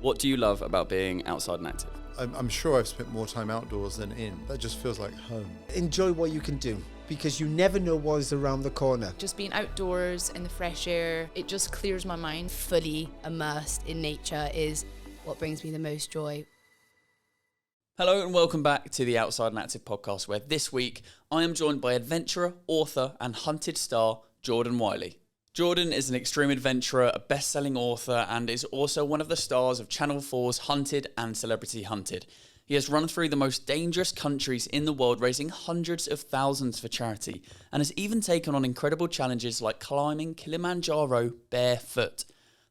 What do you love about being outside and active? I'm sure I've spent more time outdoors than in. That just feels like home. Enjoy what you can do, because you never know what is around the corner. Just being outdoors in the fresh air, it just clears my mind. Fully immersed in nature is what brings me the most joy. Hello and welcome back to the Outside and Active podcast, where this week I am joined by adventurer, author and hunted star Jordan Wylie. Jordan is an extreme adventurer, a best-selling author, and is also one of the stars of Channel 4's Hunted and Celebrity Hunted. He has run through the most dangerous countries in the world, raising hundreds of thousands for charity, and has even taken on incredible challenges like climbing Kilimanjaro barefoot.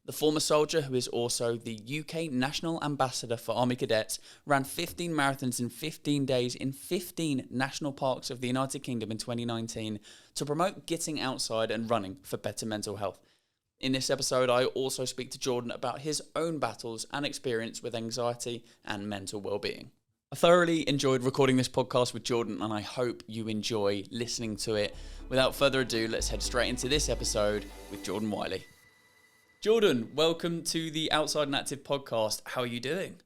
The former soldier, who is also the UK National Ambassador for Army Cadets, ran 15 marathons in 15 days in 15 national parks of the United Kingdom in 2019 to promote getting outside and running for better mental health. In this episode, I also speak to Jordan about his own battles and experience with anxiety and mental well-being. I thoroughly enjoyed recording this podcast with Jordan, and I hope you enjoy listening to it. Without further ado, let's head straight into this episode with Jordan Wylie. Jordan, welcome to the Outside and Active podcast. How are you doing?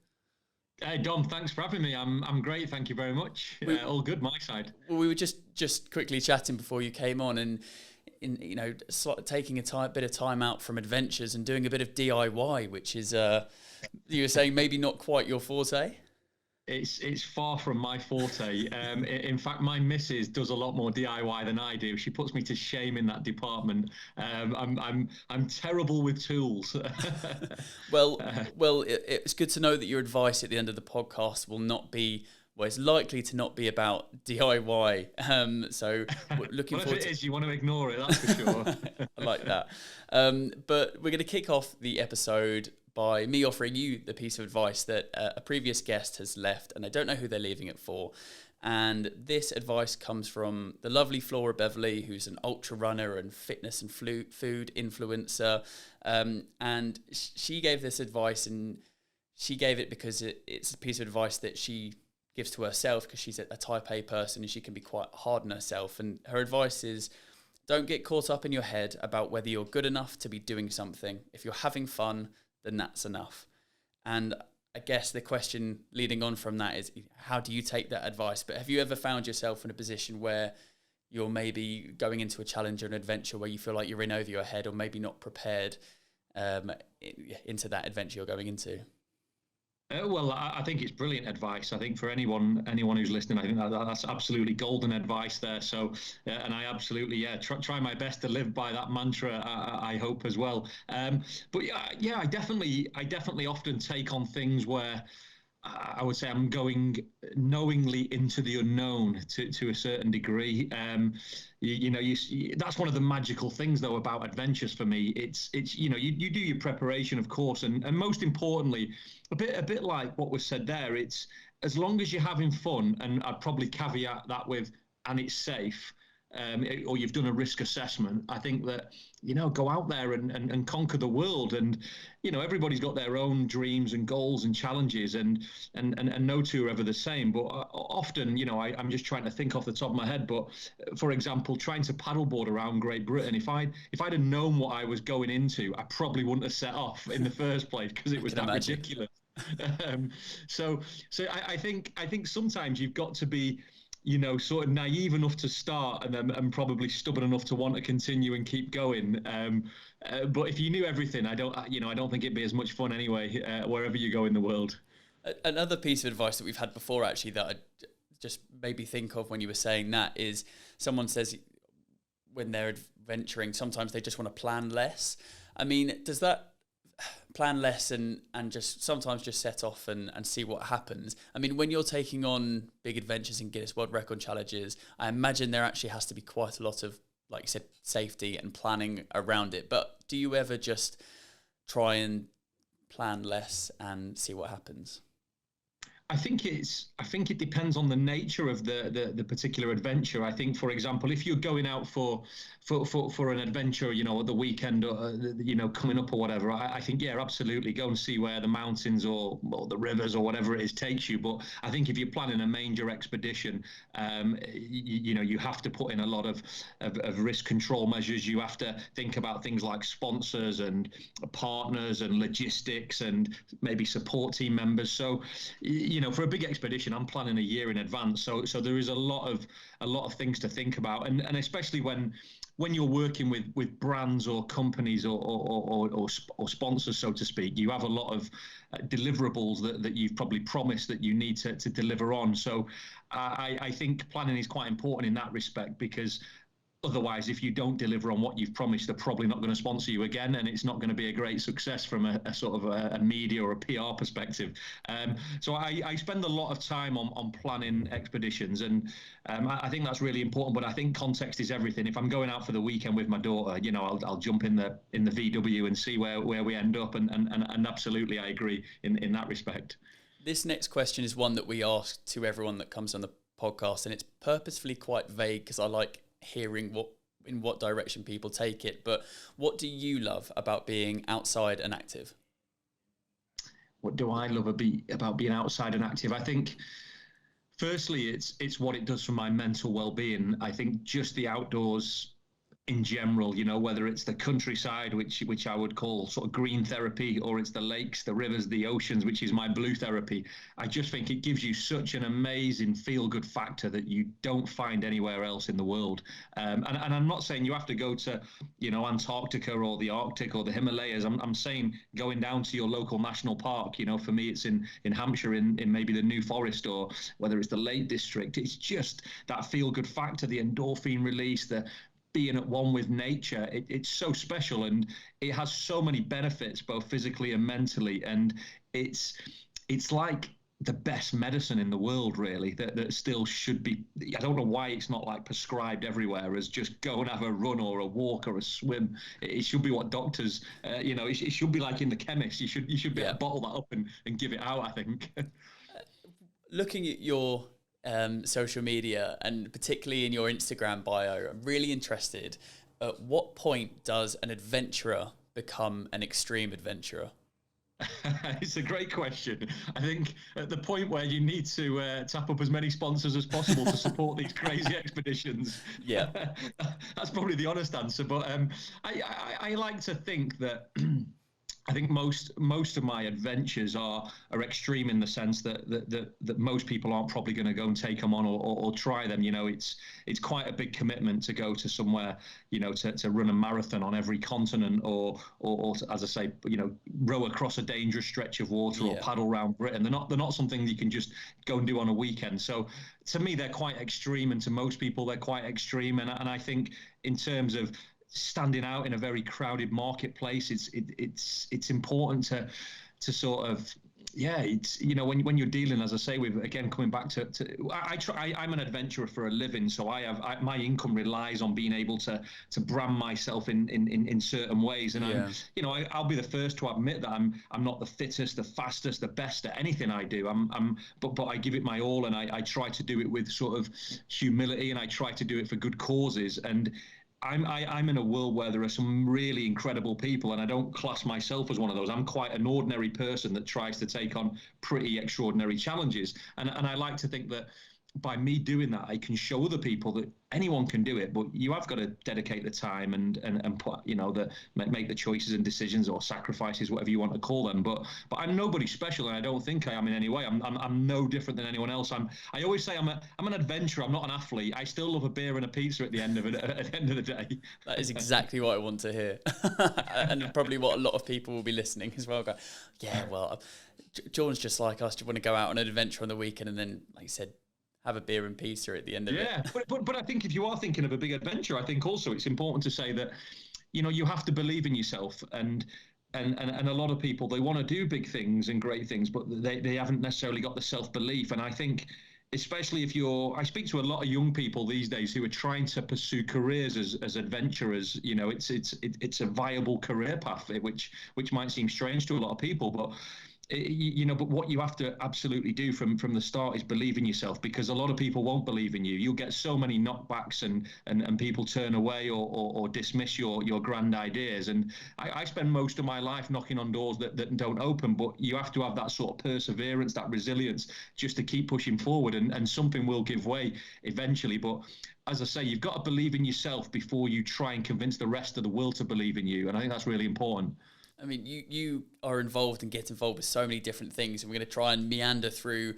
Hey Dom, thanks for having me. I'm great, thank you very much. All good, my side. Well, we were just quickly chatting before you came on, and taking a bit of time out from adventures and doing a bit of DIY, which is you were saying maybe not quite your forte. It's far from my forte. In fact, my missus does a lot more DIY than I do. She puts me to shame in that department. I'm terrible with tools. Well, it's good to know that your advice at the end of the podcast will not be. Well, it's likely to not be about DIY. So we're looking forward if it is, you want to ignore it, that's for sure. I like that. But we're going to kick off the episode by me offering you the piece of advice that a previous guest has left, and I don't know who they're leaving it for. And this advice comes from the lovely Flora Beverly, who's an ultra runner and fitness and food influencer. And she gave this advice, and she gave it because it's a piece of advice that she gives to herself, because she's a type A person and she can be quite hard on herself. And her advice is, don't get caught up in your head about whether you're good enough to be doing something. If you're having fun, then that's enough. And I guess the question leading on from that is, how do you take that advice? But have you ever found yourself in a position where you're maybe going into a challenge or an adventure where you feel like you're in over your head, or maybe not prepared into that adventure you're going into? Well, I think it's brilliant advice. I think for anyone who's listening, I think that's absolutely golden advice there. So, and I absolutely, try my best to live by that mantra. I hope as well. But I definitely often take on things where I would say I'm going knowingly into the unknown to a certain degree. That's one of the magical things though about adventures for me. It's you do your preparation, of course, and most importantly, a bit like what was said there. It's as long as you're having fun, and I'd probably caveat that with, and it's safe. Or you've done a risk assessment. I think that, go out there and conquer the world. And, everybody's got their own dreams and goals and challenges, and no two are ever the same. But often, I'm just trying to think off the top of my head. But for example, trying to paddleboard around Great Britain, if I'd have known what I was going into, I probably wouldn't have set off in the first place, because it was that ridiculous. So I think sometimes you've got to be, sort of naive enough to start, and probably stubborn enough to want to continue and keep going. But if you knew everything, I don't think it'd be as much fun anyway, wherever you go in the world. Another piece of advice that we've had before, actually, that I just made me think of when you were saying that, is someone says when they're adventuring, sometimes they just want to plan less. I mean, does that plan less and just sometimes just set off and see what happens? I mean, when you're taking on big adventures and Guinness World Record challenges, I imagine there actually has to be quite a lot of, like you said, safety and planning around it. But do you ever just try and plan less and see what happens? I think it depends on the nature of the particular adventure. I think, for example, if you're going out for an adventure, at the weekend, or coming up or whatever, I think, yeah, absolutely, go and see where the mountains or the rivers or whatever it is takes you. But I think if you're planning a major expedition, you have to put in a lot of risk control measures. You have to think about things like sponsors and partners and logistics and maybe support team members. So, for a big expedition, I'm planning a year in advance. So there is a lot of things to think about, and especially when you're working with brands or companies or sponsors, so to speak, you have a lot of deliverables that you've probably promised that you need to deliver on. So I think planning is quite important in that respect, because otherwise, if you don't deliver on what you've promised, they're probably not going to sponsor you again, and it's not going to be a great success from a sort of a media or a PR perspective. So I spend a lot of time on planning expeditions, and I think that's really important. But I think context is everything. If I'm going out for the weekend with my daughter, I'll jump in the VW and see where we end up, and absolutely, I agree in that respect. This next question is one that we ask to everyone that comes on the podcast, and it's purposefully quite vague because I like hearing in what direction people take it. But what do you love about being outside and active? What do I love about being outside and active? I think, firstly, it's what it does for my mental well-being. I think just the outdoors in general, whether it's the countryside, which I would call sort of green therapy, or it's the lakes, the rivers, the oceans, which is my blue therapy. I just think it gives you such an amazing feel-good factor that you don't find anywhere else in the world. And I'm not saying you have to go to, Antarctica or the Arctic or the Himalayas. I'm saying going down to your local national park. For me, it's in Hampshire, in maybe the New Forest, or whether it's the Lake District. It's just that feel-good factor, the endorphin release, the being at one with nature. It's so special, and it has so many benefits, both physically and mentally. And it's like the best medicine in the world, really, that still should be. I don't know why it's not like prescribed everywhere as just go and have a run or a walk or a swim. It should be what doctors, it should be like in the chemist. You should be able to bottle that up and give it out, I think. Looking at your social media, and particularly in your Instagram bio, I'm really interested. At what point does an adventurer become an extreme adventurer? It's a great question. I think at the point where you need to tap up as many sponsors as possible to support these crazy expeditions. Yeah, that's probably the honest answer. But I like to think that I think most of my adventures are extreme in the sense that most people aren't probably going to go and take them on or try them. It's quite a big commitment to go to somewhere, to run a marathon on every continent, or as I say, row across a dangerous stretch of water, or paddle around Britain. They're not something you can just go and do on a weekend. So to me, they're quite extreme, and to most people, they're quite extreme. And I think in terms of standing out in a very crowded marketplace, it's important to sort of, it's when you're dealing, as I say, with, again, coming back to I'm an adventurer for a living, so my income relies on being able to brand myself in certain ways, and I'll be the first to admit that I'm not the fittest, the fastest, the best at anything I do. But I give it my all, and I try to do it with sort of humility, and I try to do it for good causes. And I'm in a world where there are some really incredible people, and I don't class myself as one of those. I'm quite an ordinary person that tries to take on pretty extraordinary challenges. And I like to think that by me doing that, I can show other people that anyone can do it, but you have got to dedicate the time and put, make the choices and decisions or sacrifices, whatever you want to call them. But I'm nobody special, and I don't think I am in any way. I'm no different than anyone else. I always say I'm an adventurer. I'm not an athlete. I still love a beer and a pizza at the end of the day. That is exactly what I want to hear, and probably what a lot of people will be listening as well. Go, yeah, well, Jordan's just like us. You want to go out on an adventure on the weekend, and then, like you said, have a beer and pizza at the end of it. Yeah, but I think if you are thinking of a big adventure, I think also it's important to say that, you have to believe in yourself, and a lot of people, they want to do big things and great things, but they haven't necessarily got the self-belief. And I think, especially if I speak to a lot of young people these days who are trying to pursue careers as adventurers. It's a viable career path, which might seem strange to a lot of people, but But what you have to absolutely do from the start is believe in yourself, because a lot of people won't believe in you. You'll get so many knockbacks and people turn away or dismiss your grand ideas. And I spend most of my life knocking on doors that don't open, but you have to have that sort of perseverance, that resilience, just to keep pushing forward, and something will give way eventually. But as I say, you've got to believe in yourself before you try and convince the rest of the world to believe in you. And I think that's really important. I mean, you are involved and get involved with so many different things, and we're going to try and meander through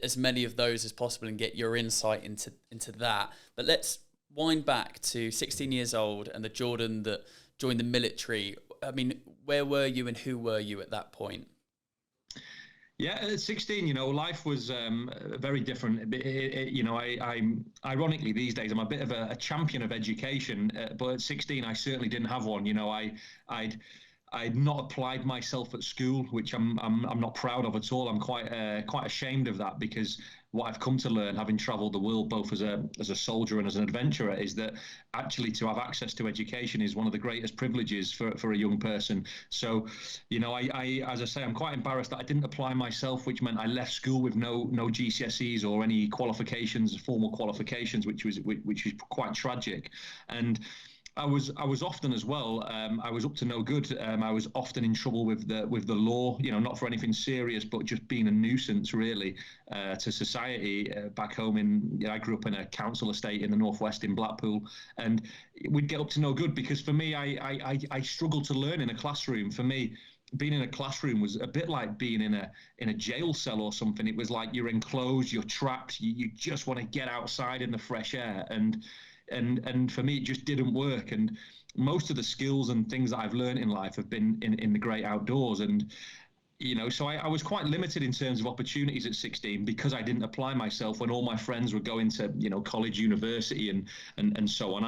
as many of those as possible and get your insight into that. But let's wind back to 16 years old and the Jordan that joined the military. I mean, where were you and who were you at that point? Yeah, at 16, life was very different. I'm ironically these days I'm a bit of a champion of education, but at 16 I certainly didn't have one. I'd not applied myself at school, which I'm not proud of at all. I'm quite ashamed of that, because what I've come to learn, having travelled the world both as a soldier and as an adventurer, is that actually to have access to education is one of the greatest privileges for a young person. So, I as I say, I'm quite embarrassed that I didn't apply myself, which meant I left school with no GCSEs or any qualifications, formal qualifications, which was quite tragic. And I was often as well. I was up to no good. I was often in trouble with the law. Not for anything serious, but just being a nuisance really to society. Back home I grew up in a council estate in the northwest in Blackpool, and we'd get up to no good because for me, I struggled to learn in a classroom. For me, being in a classroom was a bit like being in a jail cell or something. It was like you're enclosed, you're trapped. You just want to get outside in the fresh air, and for me it just didn't work. And most of the skills and things that I've learned in life have been in the great outdoors. And so I was quite limited in terms of opportunities at 16 because I didn't apply myself when all my friends were going to college, university and so on.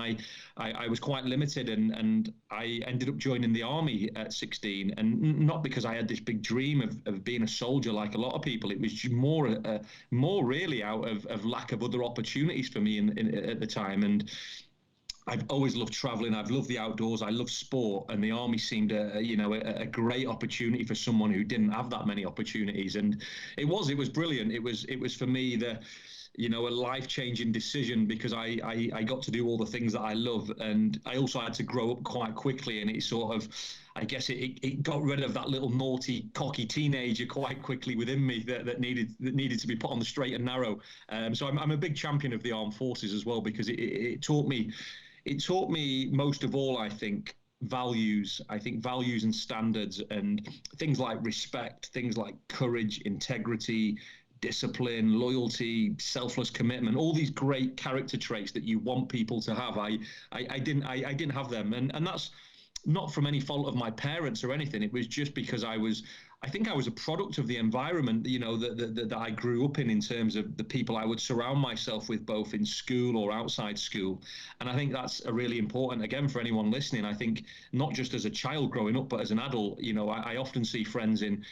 I was quite limited, and I ended up joining the Army at 16, and not because I had this big dream of being a soldier like a lot of people. It was just more really out of lack of other opportunities for me at the time. And I've always loved traveling. I've loved the outdoors. I love sport, and the Army seemed a great opportunity for someone who didn't have that many opportunities. And it was brilliant. It was for me a life-changing decision, because I got to do all the things that I love, and I also had to grow up quite quickly. And it sort of, I guess it got rid of that little naughty, cocky teenager quite quickly within me that needed to be put on the straight and narrow. So I'm a big champion of the armed forces as well, because it taught me. It taught me most of all, I think, values. I think values and standards, and things like respect, things like courage, integrity, discipline, loyalty, selfless commitment, all these great character traits that you want people to have. I didn't have them. And that's not from any fault of my parents or anything. It was just because I think I was a product of the environment, that I grew up in terms of the people I would surround myself with, both in school or outside school. And I think that's a really important, again, for anyone listening. I think not just as a child growing up, but as an adult, I often see friends in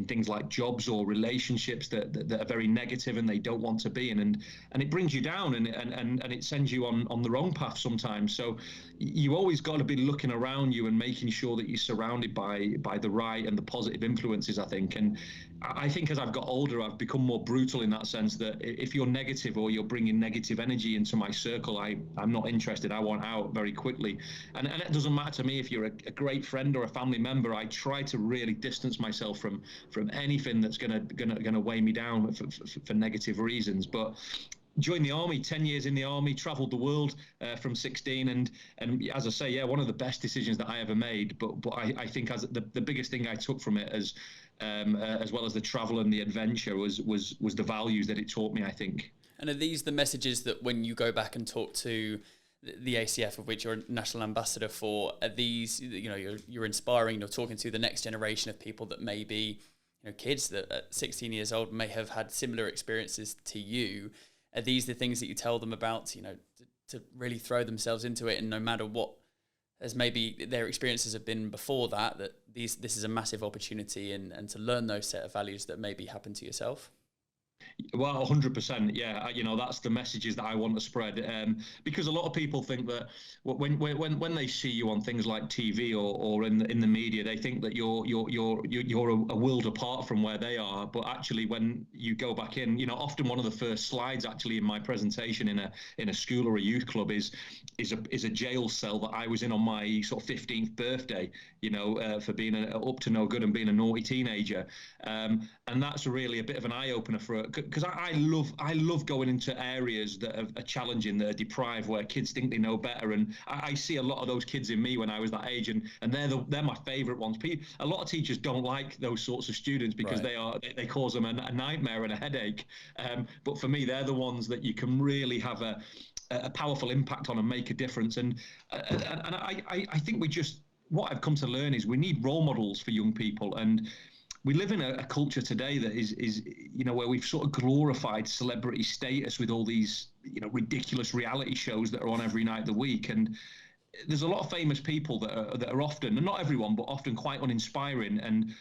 things like jobs or relationships that are very negative and they don't want to be in, and it brings you down, and it sends you on the wrong path sometimes. So you always got to be looking around you and making sure that you're surrounded by the right and the positive influences, I think. And I think as I've got older, I've become more brutal in that sense, that if you're negative or you're bringing negative energy into my circle, I'm not interested. I want out very quickly. And it doesn't matter to me if you're a great friend or a family member. I try to really distance myself from anything that's gonna weigh me down for negative reasons. But joined the Army, 10 years in the Army, travelled the world from 16, and as I say, one of the best decisions that I ever made. But I think as the biggest thing I took from it, as well as the travel and the adventure, was the values that it taught me, I think. And are these the messages that when you go back and talk to the ACF, of which you're a national ambassador for, are these, you're inspiring, you're talking to the next generation of people that may be, kids that at 16 years old may have had similar experiences to you? Are these the things that you tell them about, to really throw themselves into it, and no matter what as maybe their experiences have been before that this is a massive opportunity, and to learn those set of values that maybe happened to yourself? Well, 100%. Yeah, that's the messages that I want to spread. Because a lot of people think that when they see you on things like TV or in the media, they think that you're a world apart from where they are. But actually, when you go back in, often one of the first slides actually in my presentation in a school or a youth club is a jail cell that I was in on my sort of 15th birthday. For being up to no good and being a naughty teenager. And that's really a bit of an eye opener because I love going into areas that are challenging, that are deprived, where kids think they know better, and I see a lot of those kids in me when I was that age, and they're my favourite ones. A lot of teachers don't like those sorts of students because they cause them a nightmare and a headache. But for me, they're the ones that you can really have a powerful impact on and make a difference. And I think what I've come to learn is we need role models for young people, and we live in a culture today that is where we've sort of glorified celebrity status with all these ridiculous reality shows that are on every night of the week. And there's a lot of famous people that are often, and not everyone, but often quite uninspiring. And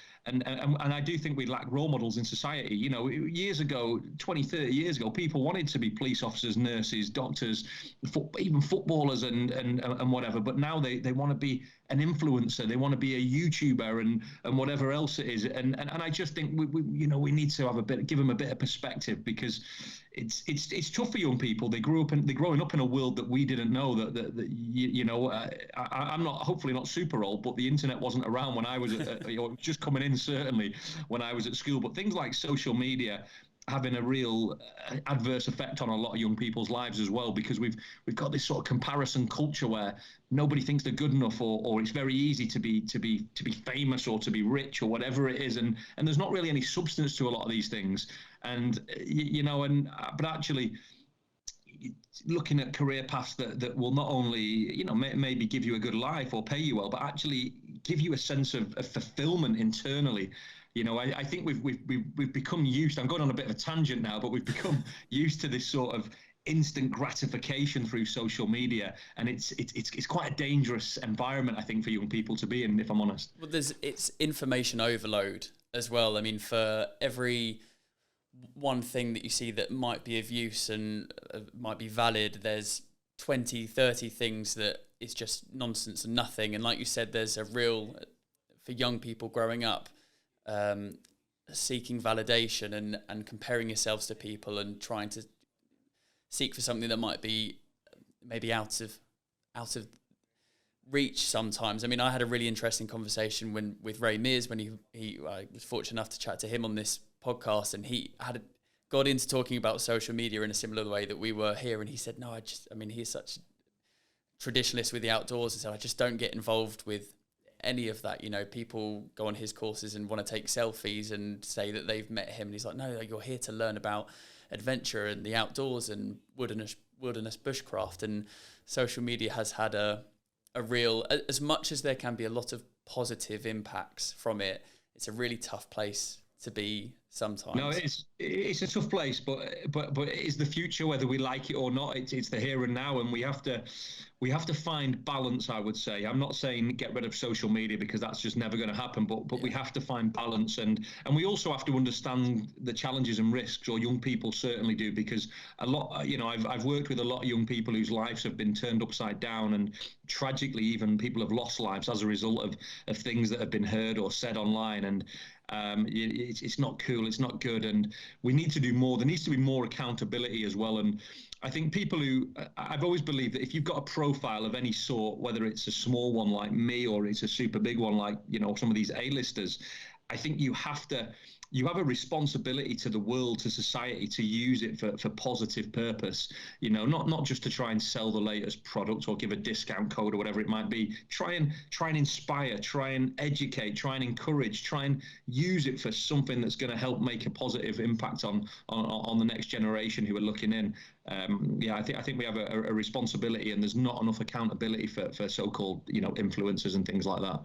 I do think we lack role models in society. Years ago, 20, 30 years ago, people wanted to be police officers, nurses, doctors, even footballers and whatever. But now they want to be an influencer. They want to be a YouTuber and whatever else it is. And I just think we need to have give them a bit of perspective, because it's tough for young people. They're growing up in a world that we didn't know. I'm hopefully not super old, but the internet wasn't around when I was just coming in, certainly when I was at school. But things like social media having a real adverse effect on a lot of young people's lives as well, because we've got this sort of comparison culture where nobody thinks they're good enough, or it's very easy to be famous or to be rich or whatever it is, and there's not really any substance to a lot of these things. And but actually, looking at career paths that will not only maybe give you a good life or pay you well, but actually give you a sense of fulfillment internally. I think we've become used. I'm going on a bit of a tangent now, but we've become used to this sort of instant gratification through social media, and it's quite a dangerous environment, I think, for young people to be in, if I'm honest. Well, it's information overload as well. I mean, for every one thing that you see that might be of use and might be valid, there's 20, 30 things that is just nonsense and nothing. And like you said, there's a real, for young people growing up, seeking validation and comparing yourselves to people and trying to seek for something that might be maybe out of reach sometimes. I mean, I had a really interesting conversation with Ray Mears when I was fortunate enough to chat to him on this podcast, and he got into talking about social media in a similar way that we were here, and he said, no, he's such a traditionalist with the outdoors, and said, I just don't get involved with any of that. People go on his courses and want to take selfies and say that they've met him, and he's like, no, you're here to learn about adventure and the outdoors and wilderness bushcraft. And social media has had a real, as much as there can be a lot of positive impacts from it, it's a really tough place to be sometimes. No, it's a tough place, but it is the future, whether we like it or not. It's the here and now, and we have to find balance, I would say. I'm not saying get rid of social media, because that's just never going to happen, but we have to find balance, and we also have to understand the challenges and risks, or young people certainly do, because a lot, I've worked with a lot of young people whose lives have been turned upside down, and tragically even people have lost lives as a result of things that have been heard or said online. And it's not cool, it's not good, and we need to do more. There needs to be more accountability as well. And I think I've always believed that if you've got a profile of any sort, whether it's a small one like me or it's a super big one like some of these A-listers, I think you have a responsibility to the world, to society, to use it for positive purpose. Not just to try and sell the latest product or give a discount code or whatever it might be. Try and inspire, try and educate, try and encourage, try and use it for something that's going to help make a positive impact on the next generation who are looking in. I think we have a responsibility, and there's not enough accountability for so-called influencers and things like that.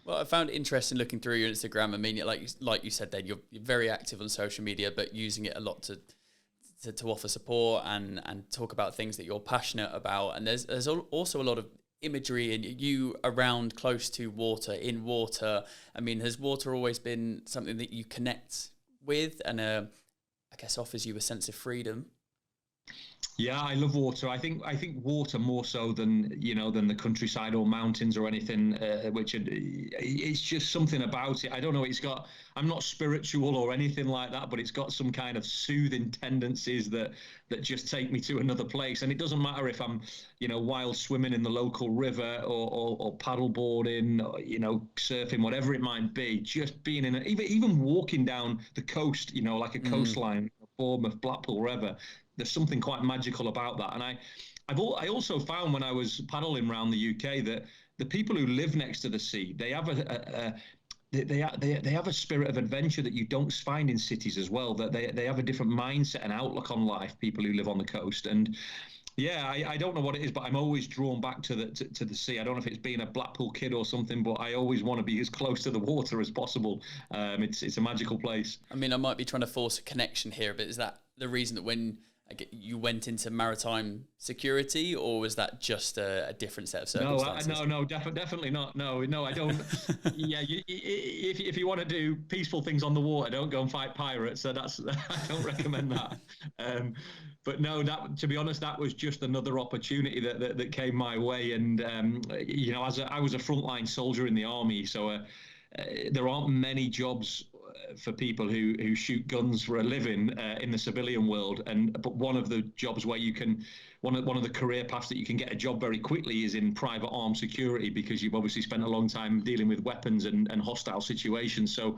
Well, I found it interesting looking through your Instagram. I mean, like you said, then you're very active on social media, but using it a lot to offer support and talk about things that you're passionate about. And there's also a lot of imagery and you around close to water, in water. I mean, has water always been something that you connect with and I guess, offers you a sense of freedom. Yeah, I love water. I think water more so than than the countryside or mountains or anything. It's just something about it. I don't know. I'm not spiritual or anything like that, but it's got some kind of soothing tendencies that just take me to another place. And it doesn't matter if I'm wild swimming in the local river or paddleboarding, or, surfing, whatever it might be. Just being in even walking down the coast, like a coastline, Bournemouth, Blackpool, wherever. There's something quite magical about that. And I also found when I was paddling around the UK that the people who live next to the sea, they have they have a spirit of adventure that you don't find in cities as well. That they have a different mindset and outlook on life, people who live on the coast. And yeah, I don't know what it is, but I'm always drawn back to the sea. I don't know if it's being a Blackpool kid or something, but I always want to be as close to the water as possible. It's a magical place. I mean, I might be trying to force a connection here, but is that the reason that when you went into maritime security, or was that just a different set of circumstances? No, definitely not. No, I don't. Yeah, if you want to do peaceful things on the water, don't go and fight pirates. So I don't recommend that. But no, to be honest, that was just another opportunity that came my way. And I was a frontline soldier in the army, so there aren't many jobs for people who shoot guns for a living in the civilian world, but one of the jobs where you can one of the career paths that you can get a job very quickly is in private armed security, because you've obviously spent a long time dealing with weapons and hostile situations. So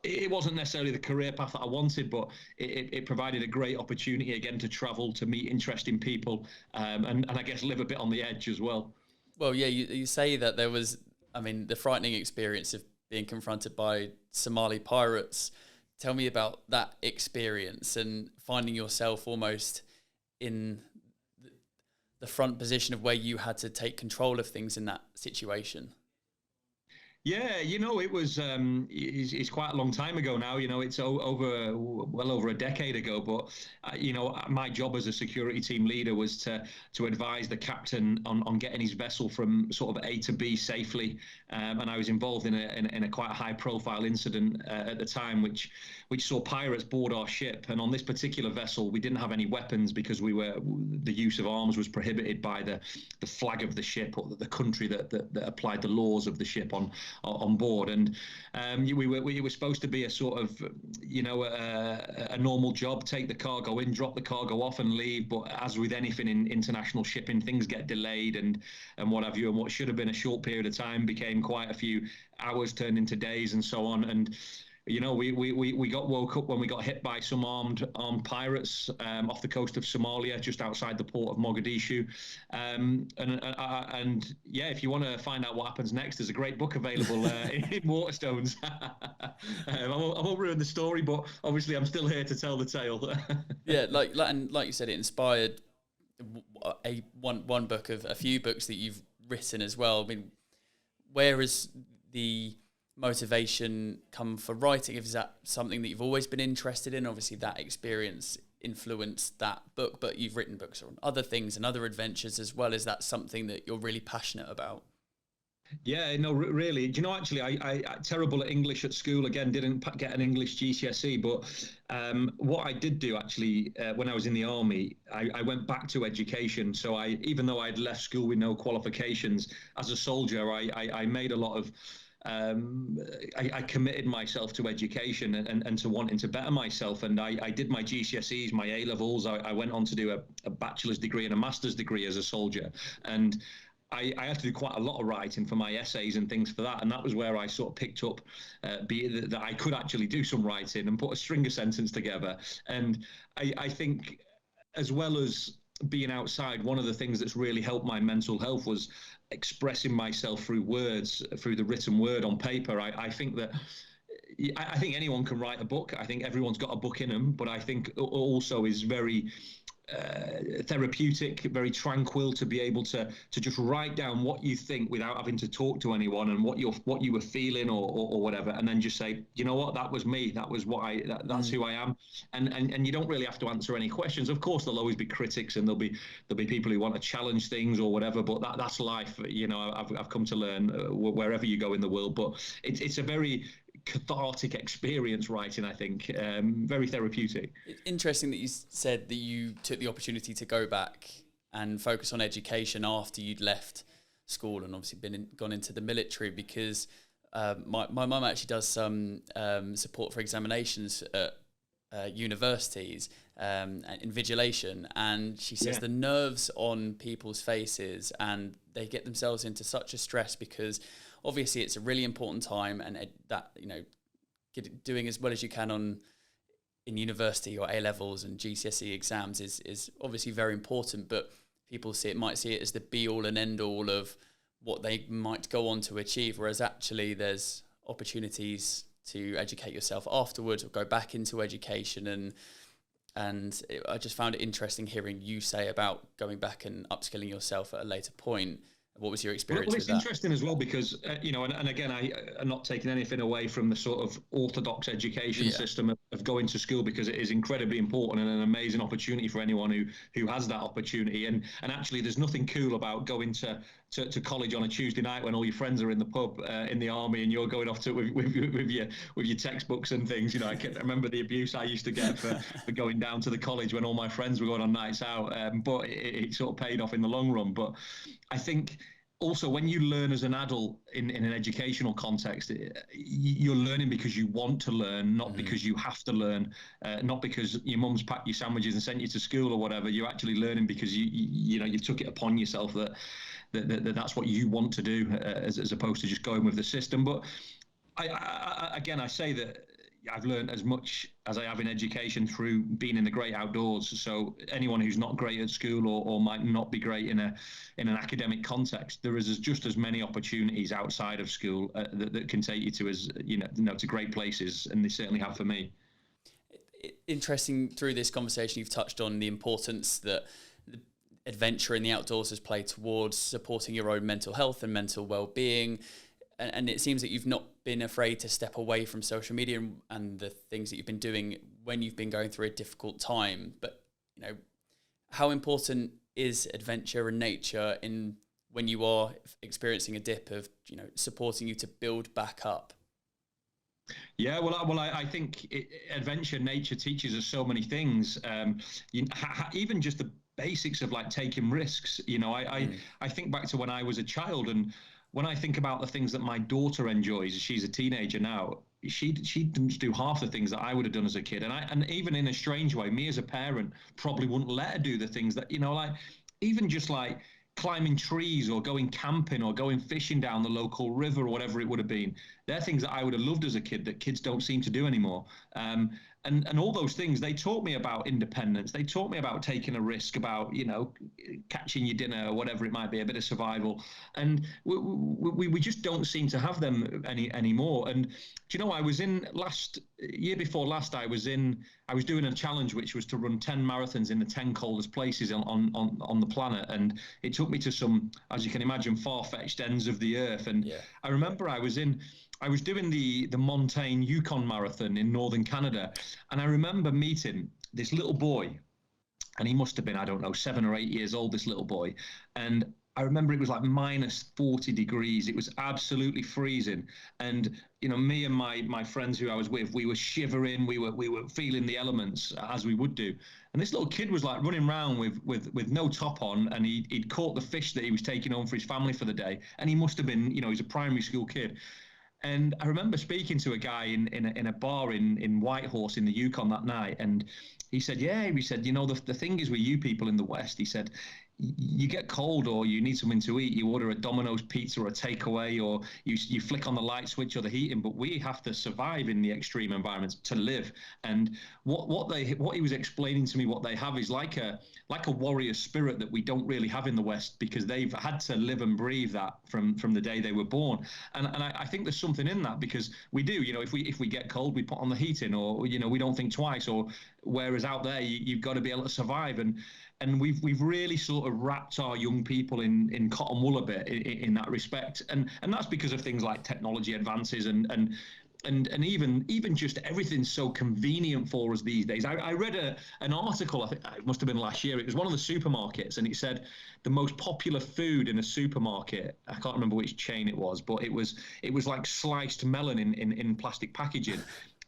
it wasn't necessarily the career path that I wanted, but it provided a great opportunity again to travel, to meet interesting people, and I guess live a bit on the edge as well. Well, yeah, you say that there was, I mean, the frightening experience of being confronted by Somali pirates. Tell me about that experience and finding yourself almost in the front position of where you had to take control of things in that situation. Yeah, it was it's quite a long time ago now. It's well over a decade ago. But my job as a security team leader was to advise the captain on getting his vessel from sort of A to B safely. And I was involved in a quite high profile incident at the time, which saw pirates board our ship. And on this particular vessel, we didn't have any weapons because the use of arms was prohibited by the flag of the ship, or the country that applied the laws of the ship on board. And we were supposed to be a sort of a normal job, take the cargo in, drop the cargo off and leave. But as with anything in international shipping, things get delayed and what have you, and what should have been a short period of time became quite a few hours, turned into days and so on. And we got woke up when we got hit by some armed pirates off the coast of Somalia, just outside the port of Mogadishu. And yeah, if you want to find out what happens next, there's a great book available in Waterstones. I won't ruin the story, but obviously I'm still here to tell the tale. Yeah, like you said, it inspired one book of a few books that you've written as well. I mean, where is the motivation come for writing? Is that something that you've always been interested in? Obviously that experience influenced that book, but you've written books on other things and other adventures as well. Is that something that you're really passionate about? Yeah, no, really. Do you know, actually, I terrible at English at school. Again, didn't get an English GCSE. But what I did do, actually, when I was in the army, I went back to education. So even though I'd left school with no qualifications, as a soldier, I made a lot of I committed myself to education and to wanting to better myself. And I did my GCSEs, my A-levels. I went on to do a bachelor's degree and a master's degree as a soldier. And I had to do quite a lot of writing for my essays and things for that. And that was where I sort of picked up that I could actually do some writing and put a string of sentence together. And I think, as well as being outside, one of the things that's really helped my mental health was expressing myself through words, through the written word on paper. I think that I think anyone can write a book. I think everyone's got a book in them, but I think also is very therapeutic, very tranquil to be able to just write down what you think without having to talk to anyone, and what you were feeling or whatever, and then just say, you know what, that was me, that was what that's who I am, and you don't really have to answer any questions. Of course, there'll always be critics, and there'll be people who want to challenge things or whatever, but that's life. I've come to learn wherever you go in the world. But it's a very cathartic experience writing, I think. Very therapeutic. Interesting that you said that you took the opportunity to go back and focus on education after you'd left school and obviously gone into the military, because my mum actually does some support for examinations at universities, invigilation, and she says the nerves on people's faces, and they get themselves into such a stress because obviously it's a really important time, and that, you know, doing as well as you can in university or A levels and GCSE exams is obviously very important, but people might see it as the be all and end all of what they might go on to achieve, whereas actually there's opportunities to educate yourself afterwards or go back into education. I just found it interesting hearing you say about going back and upskilling yourself at a later point. What was your experience with that? Well, it's interesting as well because, you know, and again, I'm not taking anything away from the sort of orthodox education system of going to school, because it is incredibly important and an amazing opportunity for anyone who has that opportunity. And actually, there's nothing cool about going to college on a Tuesday night when all your friends are in the pub in the army, and you're going off to with your textbooks and things. You know, I remember the abuse I used to get for going down to the college when all my friends were going on nights out. But it sort of paid off in the long run. But I think also when you learn as an adult in an educational context, you're learning because you want to learn, not because you have to learn, not because your mum's packed your sandwiches and sent you to school or whatever. You're actually learning because you took it upon yourself that's what you want to do, as opposed to just going with the system. But I say that I've learned as much as I have in education through being in the great outdoors. So anyone who's not great at school or might not be great in an academic context, there is just as many opportunities outside of school that can take you to great places, and they certainly have for me. Interesting, through this conversation, you've touched on the importance that adventure in the outdoors has played towards supporting your own mental health and mental well-being. And it seems that you've not been afraid to step away from social media and the things that you've been doing when you've been going through a difficult time. But, you know, how important is adventure and nature when you are experiencing a dip of, you know, supporting you to build back up? Yeah, I think adventure, nature teaches us so many things. Even just the basics of like taking risks. You know, I think back to when I was a child, and when I think about the things that my daughter enjoys, she's a teenager now, she didn't do half the things that I would have done as a kid. And even in a strange way, me as a parent probably wouldn't let her do the things that, you know, like even just like climbing trees or going camping or going fishing down the local river or whatever it would have been. They're things that I would have loved as a kid that kids don't seem to do anymore. And all those things, they taught me about independence. They taught me about taking a risk, about, you know, catching your dinner or whatever it might be, a bit of survival. And we just don't seem to have them anymore. And do you know, I was year before last, I was doing a challenge, which was to run 10 marathons in the 10 coldest places on the planet. And it took me to some, as you can imagine, far-fetched ends of the earth. And I remember I was doing the Montane Yukon Marathon in northern Canada, and I remember meeting this little boy, and he must have been, I don't know, 7 or 8 years old, this little boy. And I remember it was like minus 40 degrees. It was absolutely freezing. And, you know, me and my friends who I was with, we were shivering. We were feeling the elements as we would do. And this little kid was like running around with no top on, and he'd caught the fish that he was taking home for his family for the day. And he must have been, you know, he's a primary school kid. And I remember speaking to a guy in a bar in Whitehorse in the Yukon that night, and he said, you know, the thing is with you people in the West, he said, you get cold or you need something to eat, you order a Domino's pizza or a takeaway, or you flick on the light switch or the heating, but we have to survive in the extreme environments to live. And what he was explaining to me, what they have is like a warrior spirit that we don't really have in the West, because they've had to live and breathe that from the day they were born. And I think there's something in that, because we do, you know, if we get cold, we put on the heating, or, you know, we don't think twice, or whereas out there you've got to be able to survive. And we've really sort of wrapped our young people in cotton wool a bit in that respect. And that's because of things like technology advances and and even just everything's so convenient for us these days. I read an article, I think it must have been last year. It was one of the supermarkets, and it said the most popular food in a supermarket, I can't remember which chain it was, but it was like sliced melon in plastic packaging.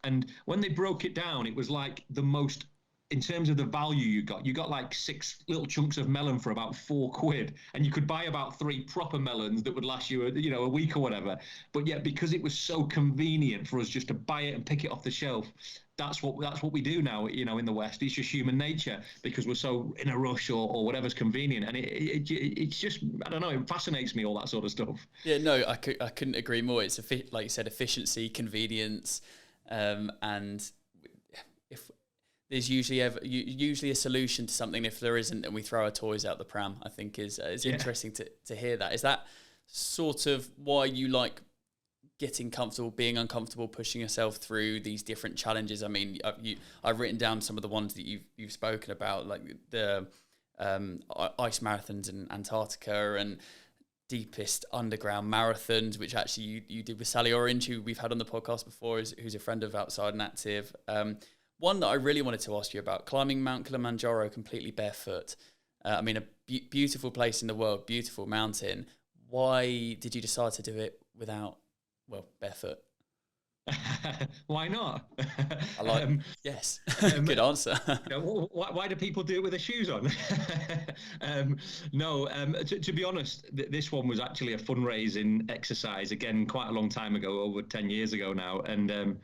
And when they broke it down, it was like the most, in terms of the value you got like 6 little chunks of melon for about £4, and you could buy about 3 proper melons that would last you a week or whatever. But yet, because it was so convenient for us just to buy it and pick it off the shelf, that's what we do now, in the West. It's just human nature, because we're so in a rush or whatever's convenient. And it's just, I don't know, it fascinates me, all that sort of stuff. Yeah, no, I couldn't agree more. It's like you said, efficiency, convenience, and if there's usually a solution to something. If there isn't, then we throw our toys out the pram. I think is interesting to hear that. Is that sort of why you like getting comfortable, being uncomfortable, pushing yourself through these different challenges? I mean, I've written down some of the ones that you've spoken about, like the ice marathons in Antarctica and deepest underground marathons, which actually you did with Sally Orange, who we've had on the podcast before, who's a friend of Outside and Active. One that I really wanted to ask you about, climbing Mount Kilimanjaro completely barefoot. I mean, a beautiful place in the world, beautiful mountain. Why did you decide to do it without, barefoot? Why not? I like, yes, good answer. Why do people do it with their shoes on? To be honest, this one was actually a fundraising exercise, again, quite a long time ago, over 10 years ago now. And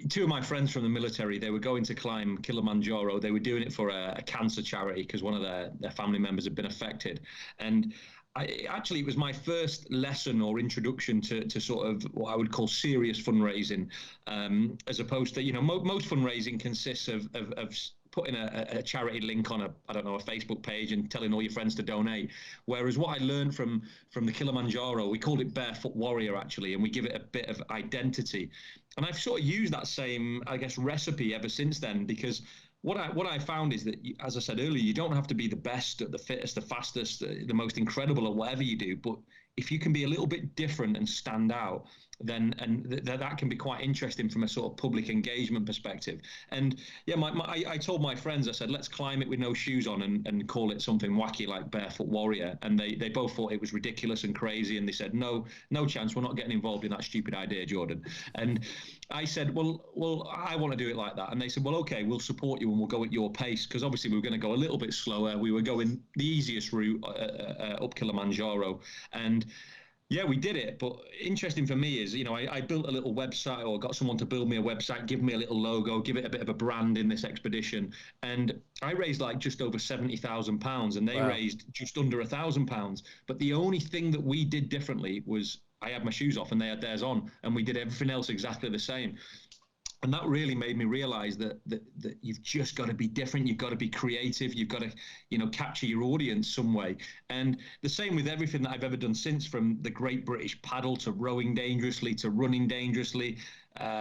2 of my friends from the military, they were going to climb Kilimanjaro. They were doing it for a cancer charity because one of their family members had been affected. And it was my first lesson or introduction to sort of what I would call serious fundraising, as opposed to, most fundraising consists of putting a charity link on a Facebook page and telling all your friends to donate. Whereas what I learned from the Kilimanjaro, we called it Barefoot Warrior, actually, and we give it a bit of identity. And I've sort of used that same, I guess, recipe ever since then, because what I found is that, as I said earlier, you don't have to be the best, the fittest, the fastest, the most incredible at whatever you do. But if you can be a little bit different and stand out, then that can be quite interesting from a sort of public engagement perspective. And yeah, I told my friends, I said, let's climb it with no shoes on and call it something wacky like Barefoot Warrior. And they both thought it was ridiculous and crazy. And they said, no chance, we're not getting involved in that stupid idea, Jordan. And I said, well, I want to do it like that. And they said, well, okay, we'll support you and we'll go at your pace. Because obviously we were going to go a little bit slower. We were going the easiest route up Kilimanjaro. And yeah, we did it. But interesting for me is, I built a little website, or got someone to build me a website, give me a little logo, give it a bit of a brand in this expedition. And I raised like just over £70,000 and they raised just under £1,000. But the only thing that we did differently was I had my shoes off and they had theirs on, and we did everything else exactly the same. And that really made me realize that you've just got to be different. You've got to be creative. You've got to, capture your audience some way. And the same with everything that I've ever done since, from the Great British Paddle to rowing dangerously to running dangerously,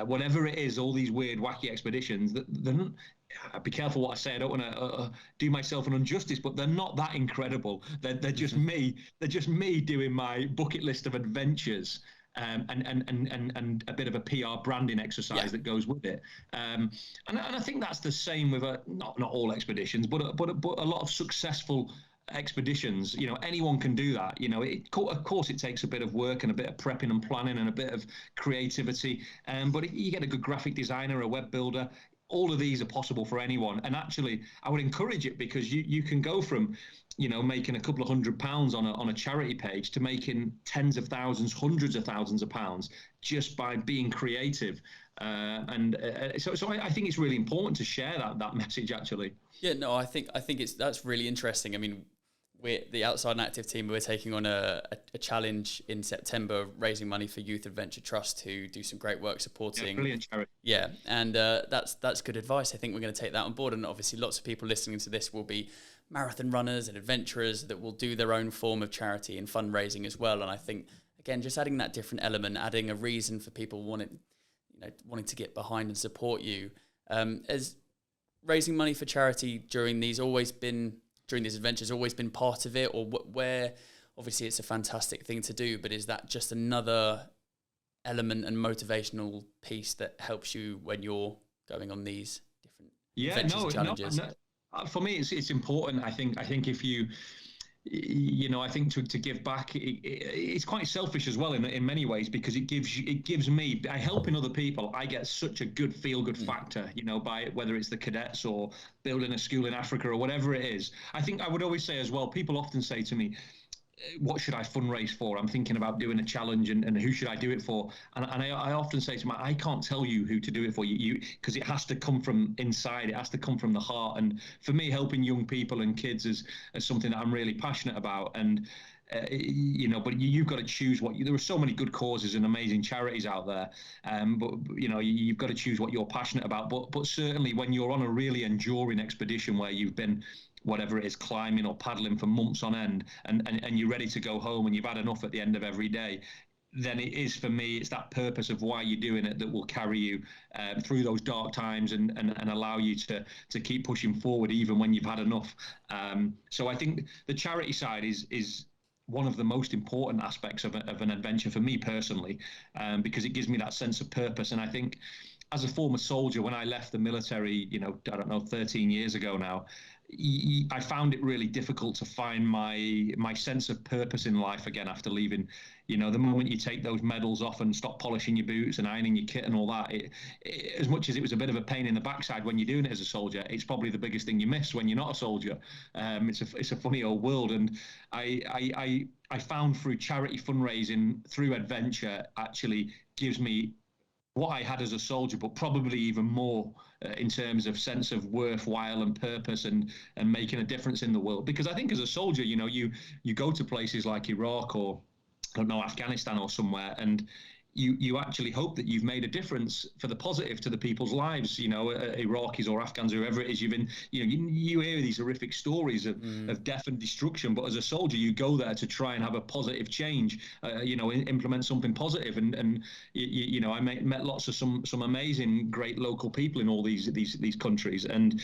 whatever it is, all these weird, wacky expeditions, be careful what I say. I don't want to do myself an injustice, but they're not that incredible. They're just me. They're just me doing my bucket list of adventures. And a bit of a PR branding exercise that goes with it, and I think that's the same with not all expeditions, but a lot of successful expeditions. Anyone can do that. Of course it takes a bit of work and a bit of prepping and planning and a bit of creativity, but you get a good graphic designer, a web builder. All of these are possible for anyone, and actually I would encourage it, because you can go from making a couple of £100 on a charity page to making tens of thousands, hundreds of thousands of pounds just by being creative. So I think it's really important to share that message, actually. Yeah, no, I think that's really interesting. I mean, we're the Outside and Active team. We're taking on a challenge in September, raising money for Youth Adventure Trust, who do some great work supporting. Yeah, brilliant charity. Yeah, and that's good advice. I think we're going to take that on board, and obviously lots of people listening to this will be marathon runners and adventurers that will do their own form of charity and fundraising as well. And I think, again, just adding that different element, adding a reason for people wanting to get behind and support you. Has raising money for charity during these adventures always been part of it, or where? Obviously it's a fantastic thing to do, but is that just another element and motivational piece that helps you when you're going on these different adventures and challenges? For me, it's important. I think if you I think to give back, it's quite selfish as well in many ways, because it gives me, by helping other people, I get such a good feel-good factor, by whether it's the cadets or building a school in Africa or whatever it is. I think I would always say as well, people often say to me, what should I fundraise for? I'm thinking about doing a challenge, and who should I do it for? And I often say to them, I can't tell you who to do it for, you because it has to come from inside. It has to come from the heart. And for me, helping young people and kids is something that I'm really passionate about. And but you've got to choose there are so many good causes and amazing charities out there, but you've got to choose what you're passionate about. But certainly when you're on a really enduring expedition where you've been, whatever it is, climbing or paddling for months on end, and you're ready to go home and you've had enough at the end of every day, then it is, for me, it's that purpose of why you're doing it that will carry you through those dark times and allow you to keep pushing forward even when you've had enough. So I think the charity side is one of the most important aspects of an adventure for me personally, because it gives me that sense of purpose. And I think as a former soldier, when I left the military, 13 years ago now, I found it really difficult to find my sense of purpose in life again after leaving. The moment you take those medals off and stop polishing your boots and ironing your kit and all that, as much as it was a bit of a pain in the backside when you're doing it as a soldier, it's probably the biggest thing you miss when you're not a soldier. It's a funny old world, and I found through charity fundraising, through adventure, actually gives me what I had as a soldier, but probably even more in terms of sense of worthwhile and purpose and making a difference in the world. Because I think as a soldier, you go to places like Iraq or, I don't know, Afghanistan or somewhere, and you actually hope that you've made a difference for the positive to the people's lives, Iraqis or Afghans, whoever it is. You hear these horrific stories of death and destruction, but as a soldier, you go there to try and have a positive change, implement something positive. And I met lots of some amazing, great local people in all these countries. And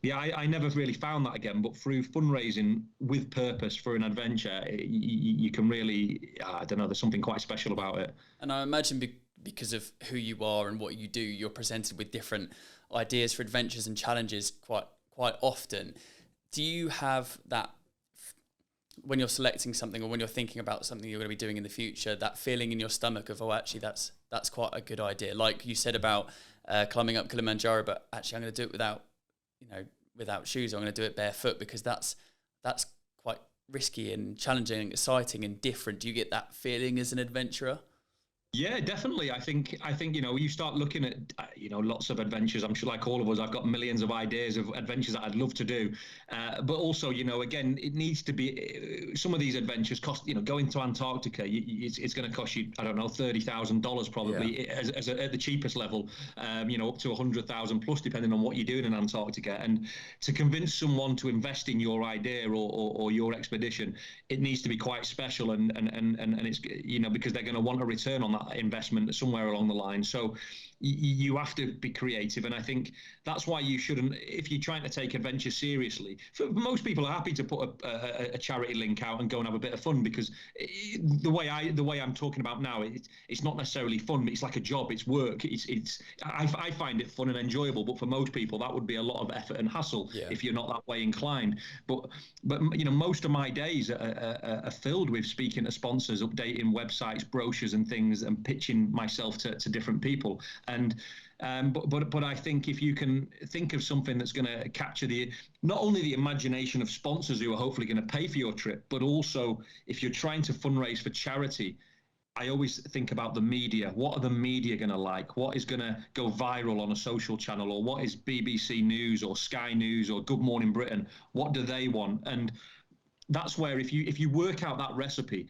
yeah, I never really found that again, but through fundraising with purpose for an adventure, you can really, there's something quite special about it. And I imagine because of who you are and what you do, you're presented with different ideas for adventures and challenges quite often. Do you have that, when you're selecting something or when you're thinking about something you're going to be doing in the future, that feeling in your stomach of, actually, that's quite a good idea? Like you said about climbing up Kilimanjaro, but actually I'm going to do it without shoes. I'm going to do it barefoot because that's quite risky and challenging and exciting and different. Do you get that feeling as an adventurer? Yeah, definitely. I think you start looking at lots of adventures. I'm sure, like all of us, I've got millions of ideas of adventures that I'd love to do. But also, again, it needs to be, some of these adventures cost, going to Antarctica, it's going to cost you, I don't know, $30,000 probably, at the cheapest level, up to 100,000 plus, depending on what you're doing in Antarctica. And to convince someone to invest in your idea or your expedition, it needs to be quite special, and it's, because they're going to want a return on that investment somewhere along the line. So you have to be creative, and I think that's why you shouldn't, if you're trying to take adventure seriously, most people are happy to put a charity link out and go and have a bit of fun, because the way I'm talking about now, it's not necessarily fun, it's like a job, it's work, I find it fun and enjoyable, but for most people that would be a lot of effort and hassle if you're not that way inclined. But most of my days are filled with speaking to sponsors, updating websites, brochures and things, and pitching myself to different people. And but I think if you can think of something that's going to capture not only the imagination of sponsors who are hopefully going to pay for your trip, but also if you're trying to fundraise for charity, I always think about the media. What are the media going to like? What is going to go viral on a social channel? Or what is BBC News or Sky News or Good Morning Britain? What do they want? And that's where if you work out that recipe,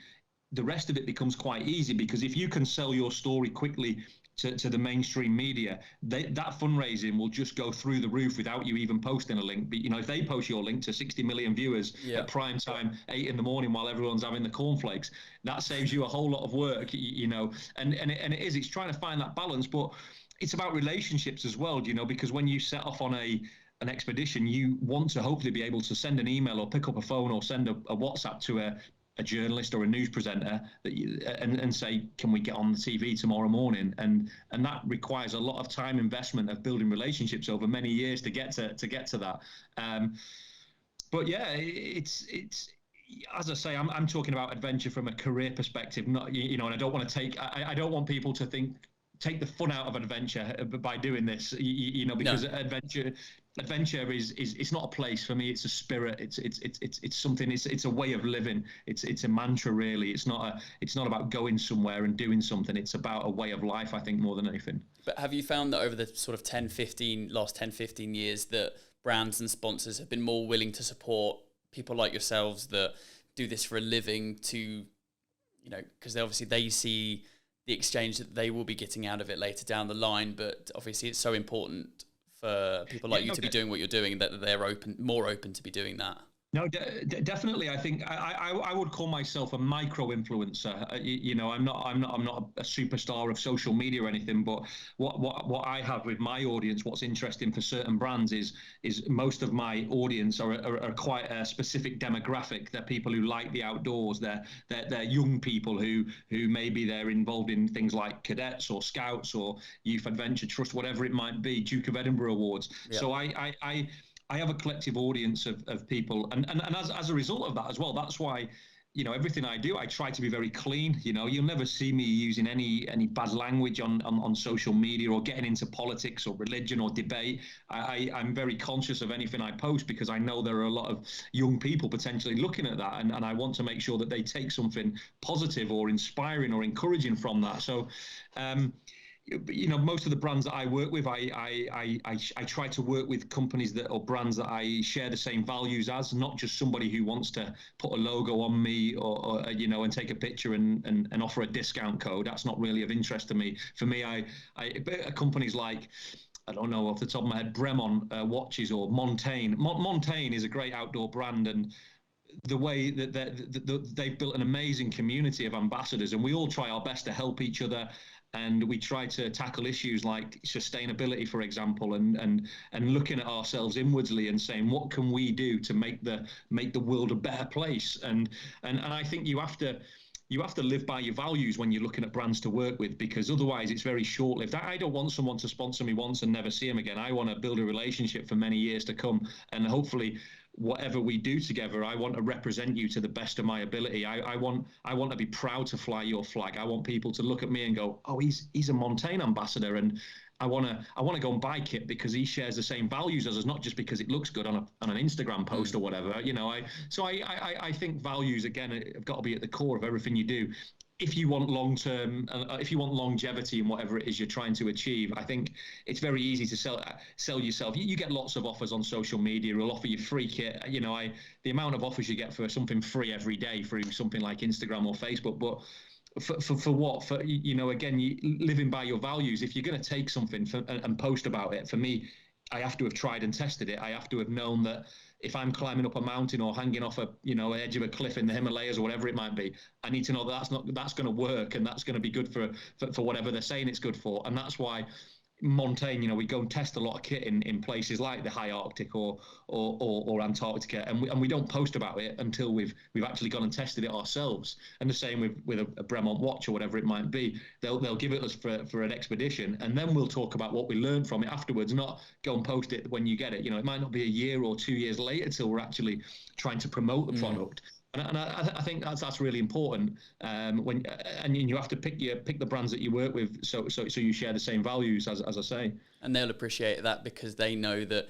the rest of it becomes quite easy, because if you can sell your story quickly to the mainstream media, that fundraising will just go through the roof without you even posting a link. But if they post your link to 60 million viewers at prime time, 8 in the morning while everyone's having the cornflakes, that saves you a whole lot of work. And it's trying to find that balance, but it's about relationships as well. Because when you set off on an expedition, you want to hopefully be able to send an email or pick up a phone or send a WhatsApp to a journalist or a news presenter and say, can we get on the TV tomorrow morning? And that requires a lot of time investment of building relationships over many years to get to that. But yeah, it's as I say, I'm talking about adventure from a career perspective, not, and I don't want to I don't want people to take the fun out of adventure by doing this, because no. Adventure is it's not a place for me. It's a spirit. It's something. It's a way of living. It's a mantra, really. It's not about going somewhere and doing something. It's about a way of life, I think, more than anything. But have you found that over the sort of last 10, 15 years that brands and sponsors have been more willing to support people like yourselves that do this for a living to, because obviously they see the exchange that they will be getting out of it later down the line, but obviously it's so important for people like you to be doing what you're doing that they're more open to be doing that. No, definitely. I think I would call myself a micro influencer. I'm not a superstar of social media or anything. But what I have with my audience, what's interesting for certain brands is most of my audience are quite a specific demographic. They're people who like the outdoors. They're young people who maybe they're involved in things like cadets or scouts or Youth Adventure Trust, whatever it might be, Duke of Edinburgh Awards. Yeah. So I have a collective audience of people, and as a result of that as well, that's why, everything I do, I try to be very clean. You'll never see me using any bad language on social media or getting into politics or religion or debate. I'm very conscious of anything I post because I know there are a lot of young people potentially looking at that, and I want to make sure that they take something positive or inspiring or encouraging from that. So, most of the brands that I work with, I try to work with companies or brands that I share the same values as, not just somebody who wants to put a logo on me or and take a picture and offer a discount code. That's not really of interest to me. For me, companies like, I don't know off the top of my head, Bremont watches or Montaigne. Montaigne is a great outdoor brand, and the way that they've built an amazing community of ambassadors, and we all try our best to help each other. And we try to tackle issues like sustainability, for example, and looking at ourselves inwardly and saying, what can we do to make the world a better place? And I think you have to live by your values when you're looking at brands to work with, because otherwise it's very short-lived. I don't want someone to sponsor me once and never see them again. I want to build a relationship for many years to come, and hopefully whatever we do together, I want to represent you to the best of my ability. I want to be proud to fly your flag. I want people to look at me and go, oh, he's a Montaigne ambassador, and I want to go and buy kit because he shares the same values as us, not just because it looks good on an Instagram post or whatever. I think values, again, have got to be at the core of everything you do. If you want if you want longevity in whatever it is you're trying to achieve, I think it's very easy to sell yourself. You get lots of offers on social media. It'll offer you free kit. The amount of offers you get for something free every day through something like Instagram or Facebook, but for what? For again, living by your values. If you're going to take something and post about it, for me, I have to have tried and tested it. I have to have known that if I'm climbing up a mountain or hanging off an edge of a cliff in the Himalayas or whatever it might be, I need to know that's going to work and that's going to be good for whatever they're saying it's good for. And that's why Montaigne, we go and test a lot of kit in places like the high Arctic or Antarctica, and we don't post about it until we've actually gone and tested it ourselves. And the same with a Bremont watch or whatever it might be. They'll give it us for an expedition, and then we'll talk about what we learned from it afterwards, not go and post it when you get it. It might not be a year or 2 years later till we're actually trying to promote the product. And I think that's really important. And you have to pick the brands that you work with, so you share the same values, as I say. And they'll appreciate that because they know that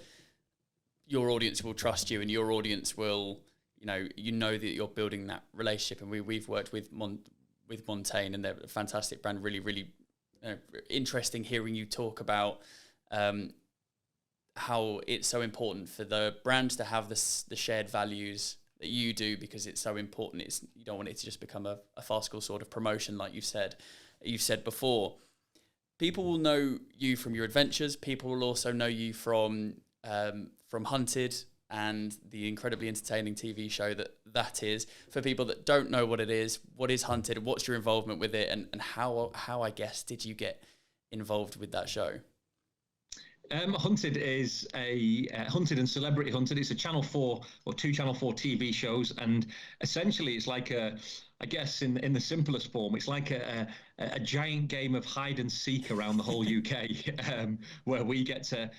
your audience will trust you, and your audience will, that you're building that relationship. And we've worked with Montaigne, and they're a fantastic brand. Really, really interesting hearing you talk about how it's so important for the brands to have the shared values that you do, because it's so important. You don't want it to just become a farcical sort of promotion, like you've said before. People will know you from your adventures. People will also know you from Hunted and the incredibly entertaining TV show that is. For people that don't know what is Hunted? What's your involvement with it, and how I guess did you get involved with that show? Hunted is a Hunted and Celebrity Hunted. It's a Channel 4 or two Channel 4 TV shows, and essentially it's like I guess in the simplest form, it's like a giant game of hide and seek around the whole UK, where we get to.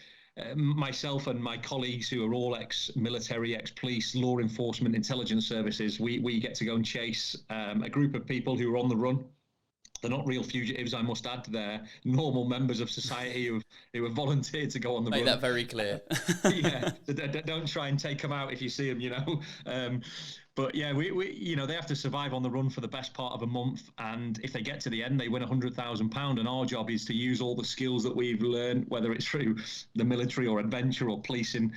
Myself and my colleagues, who are all ex-military, ex-police, law enforcement, intelligence services, we get to go and chase a group of people who are on the run. They're not real fugitives, I must add. They're normal members of society who have volunteered to go on the run. Make that very clear. Yeah, don't try and take them out if you see them, But yeah, we they have to survive on the run for the best part of a month, and if they get to the end, they win £100,000. And our job is to use all the skills that we've learned, whether it's through the military or adventure or policing,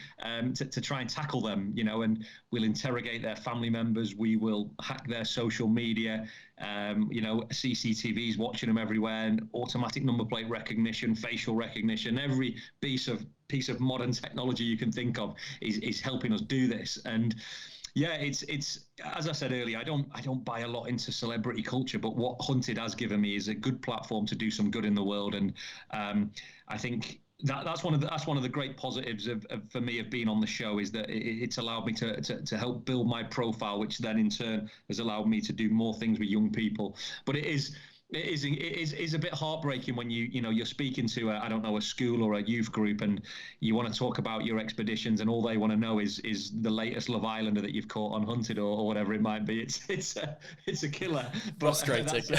to try and tackle them. And we'll interrogate their family members. We will hack their social media. CCTVs watching them everywhere, and automatic number plate recognition, facial recognition, every piece of modern technology you can think of is helping us do this. And yeah, it's as I said earlier, I don't buy a lot into celebrity culture, but what Hunted has given me is a good platform to do some good in the world, and I think that's one of the great positives for me of being on the show, is that it's allowed me to help build my profile, which then in turn has allowed me to do more things with young people. But it is a bit heartbreaking when you're speaking to a school or a youth group, and you want to talk about your expeditions, and all they want to know is the latest Love Islander that you've caught on Hunted or whatever it might be. It's a killer. Frustrating.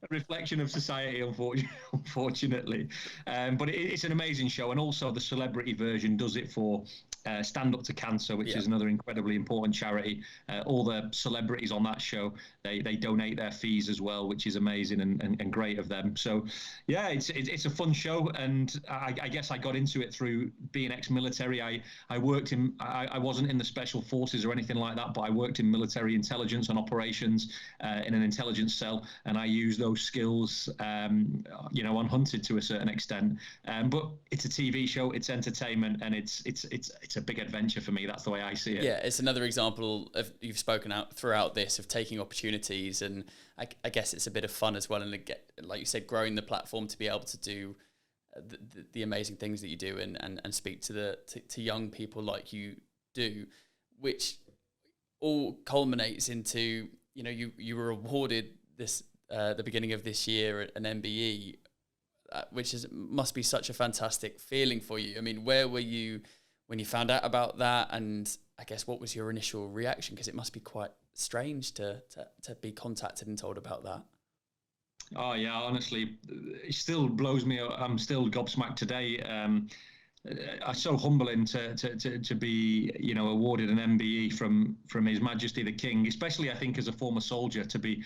A reflection of society, unfortunately. But it's an amazing show, and also the celebrity version does it for Stand Up to Cancer, which is another incredibly important charity. All the celebrities on that show, they donate their fees as well, which is amazing and great of them. So yeah, it's a fun show, and I guess I got into it through being ex-military. I worked in I wasn't in the special forces or anything like that, but I worked in military intelligence and operations in an intelligence cell, and I used those skills on Hunted to a certain extent. But it's a TV show, it's entertainment, and it's a big adventure for me. That's the way I see it. Yeah, it's another example of, you've spoken out throughout this, of taking opportunities, and I guess it's a bit of fun as well, and like you said, growing the platform to be able to do the amazing things that you do, and speak to young people like you do, which all culminates into you were awarded this the beginning of this year an MBE, which must be such a fantastic feeling for you. I mean, where were you when you found out about that, and I guess what was your initial reaction? Because it must be quite strange to be contacted and told about that. Oh yeah, honestly, it still blows me. I'm still gobsmacked today. It's so humbling to be awarded an MBE from His Majesty the King, especially I think as a former soldier, to be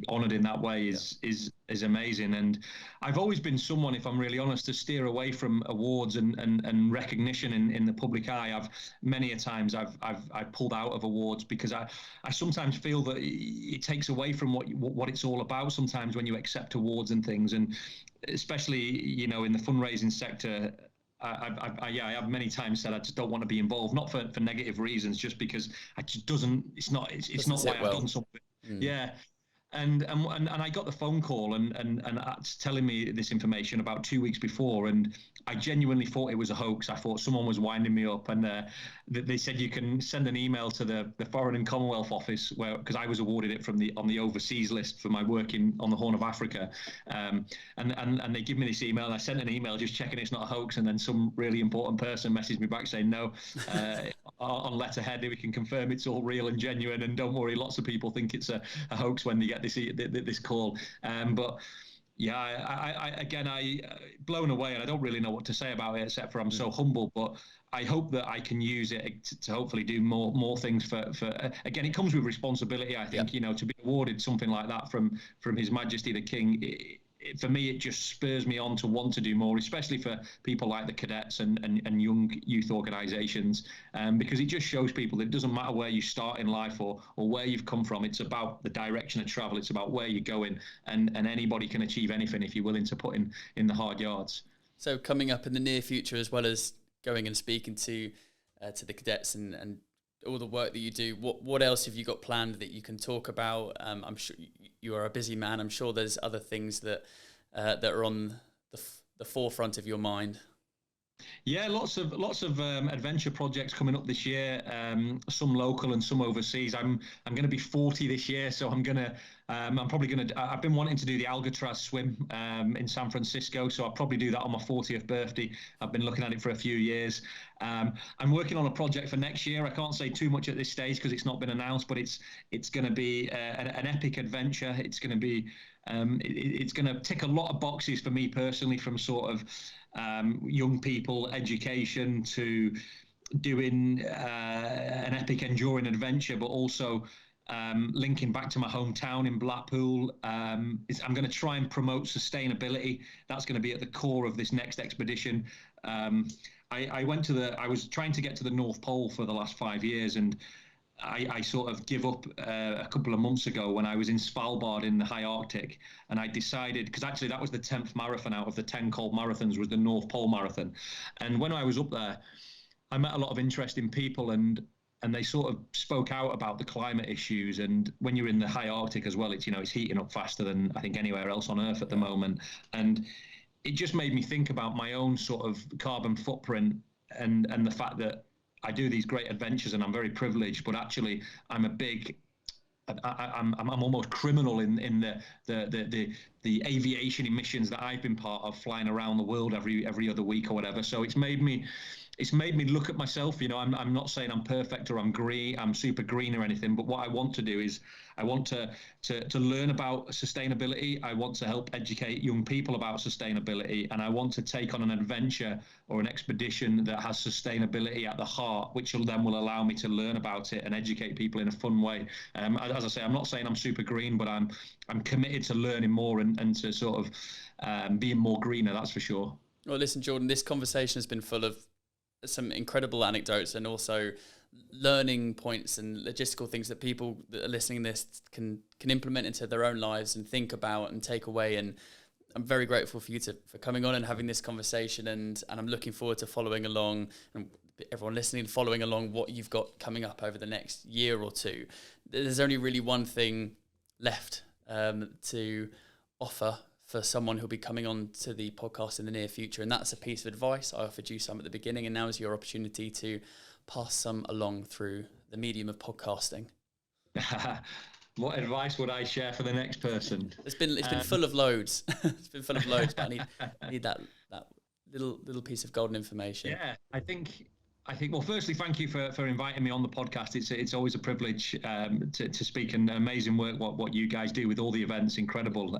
honoured in that way is amazing. And I've always been someone, if I'm really honest, to steer away from awards and recognition in the public eye. Many a times I've pulled out of awards because I sometimes feel that it takes away from what it's all about sometimes when you accept awards and things, and especially in the fundraising sector. I have many times said I just don't want to be involved, not for negative reasons, just because it's not why I've done something. Yeah. And I got the phone call and telling me this information about 2 weeks before, and I genuinely thought it was a hoax. I thought someone was winding me up, and they said you can send an email to the Foreign and Commonwealth Office, because I was awarded it on the overseas list for my work on the Horn of Africa, and they give me this email, and I sent an email just checking it's not a hoax, and then some really important person messaged me back saying no, on letterhead we can confirm it's all real and genuine, and don't worry, lots of people think it's a hoax when they get this call, but yeah, I blown away, and I don't really know what to say about it except for I'm so humble. But I hope that I can use it to hopefully do more things for again, it comes with responsibility, I think. To be awarded something like that from His Majesty the King, for me, it just spurs me on to want to do more, especially for people like the cadets and young youth organisations, because it just shows people that it doesn't matter where you start in life or where you've come from. It's about the direction of travel. It's about where you're going, and anybody can achieve anything if you're willing to put in the hard yards. So coming up in the near future, as well as going and speaking to the cadets and all the work that you do, what else have you got planned that you can talk about? I'm sure you are a busy man. I'm sure there's other things that are on the forefront of your mind? Yeah, lots of adventure projects coming up this year. Some local and some overseas. I'm going to be 40 this year, so I'm probably going to. I've been wanting to do the Alcatraz swim in San Francisco, so I'll probably do that on my 40th birthday. I've been looking at it for a few years. I'm working on a project for next year. I can't say too much at this stage because it's not been announced, but it's going to be an epic adventure. It's going to be it's going to tick a lot of boxes for me personally, from sort of young people education to doing an epic enduring adventure, but also linking back to my hometown in Blackpool. I'm going to try and promote sustainability. That's going to be at the core of this next expedition. I was trying to get to the North Pole for the last 5 years, and I sort of give up a couple of months ago when I was in Svalbard in the high Arctic, and I decided, because actually that was the 10th marathon out of the 10 cold marathons, was the North Pole Marathon. And when I was up there, I met a lot of interesting people, and they sort of spoke out about the climate issues. And when you're in the high Arctic as well, it's heating up faster than I think anywhere else on Earth at the moment. And it just made me think about my own sort of carbon footprint and the fact that I do these great adventures and I'm very privileged, but actually I'm almost criminal in the aviation emissions that I've been part of, flying around the world every other week or whatever. So it's made me look at myself. I'm not saying I'm perfect or I'm super green or anything, but what I want to do is I want to learn about sustainability. I want to help educate young people about sustainability, and I want to take on an adventure or an expedition that has sustainability at the heart, which will allow me to learn about it and educate people in a fun way. As I say, I'm not saying I'm super green, but I'm committed to learning more and to sort of being more greener, that's for sure. Well, listen, Jordan, this conversation has been full of some incredible anecdotes and also learning points and logistical things that people that are listening to this can implement into their own lives and think about and take away. And I'm very grateful for you for coming on and having this conversation, and I'm looking forward to following along, and everyone listening, following along what you've got coming up over the next year or two. There's only really one thing left to offer for someone who'll be coming on to the podcast in the near future, and that's a piece of advice. I offered you some at the beginning, and now is your opportunity to pass some along through the medium of podcasting. What advice would I share for the next person? It's been full of loads. It's been full of loads, but I need that little piece of golden information. Yeah, I think. Well, firstly, thank you for inviting me on the podcast. It's always a privilege to speak, and amazing work what you guys do with all the events. Incredible.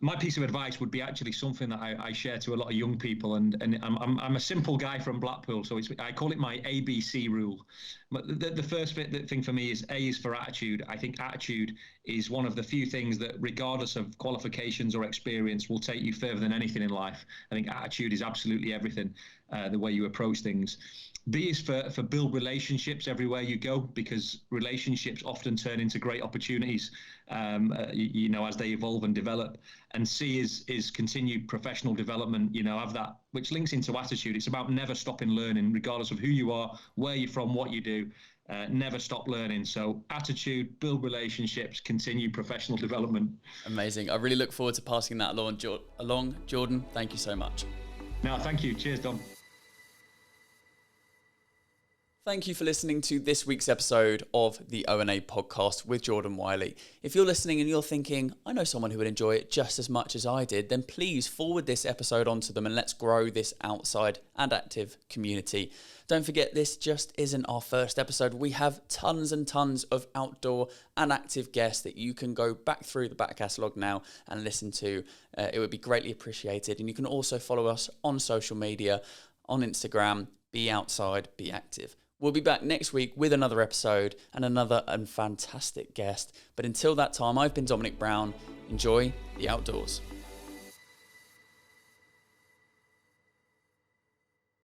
My piece of advice would be actually something that I share to a lot of young people, and I'm a simple guy from Blackpool, so I call it my ABC rule. But the first thing for me is A is for attitude. I think attitude is one of the few things that, regardless of qualifications or experience, will take you further than anything in life. I think attitude is absolutely everything, the way you approach things. B is for build relationships everywhere you go, because relationships often turn into great opportunities, as they evolve and develop. And C is continued professional development, have that, which links into attitude. It's about never stopping learning, regardless of who you are, where you're from, what you do. Never stop learning. So attitude, build relationships, continue professional development. Amazing. I really look forward to passing that along. Jordan, thank you so much. No, thank you. Cheers, Dom. Thank you for listening to this week's episode of the O&A podcast with Jordan Wylie. If you're listening and you're thinking, I know someone who would enjoy it just as much as I did, then please forward this episode onto them and let's grow this outside and active community. Don't forget, this just isn't our first episode. We have tons and tons of outdoor and active guests that you can go back through the back catalogue now and listen to. It would be greatly appreciated. And you can also follow us on social media, on Instagram, Be Outside, Be Active. We'll be back next week with another episode and another fantastic guest. But until that time, I've been Dominic Brown. Enjoy the outdoors.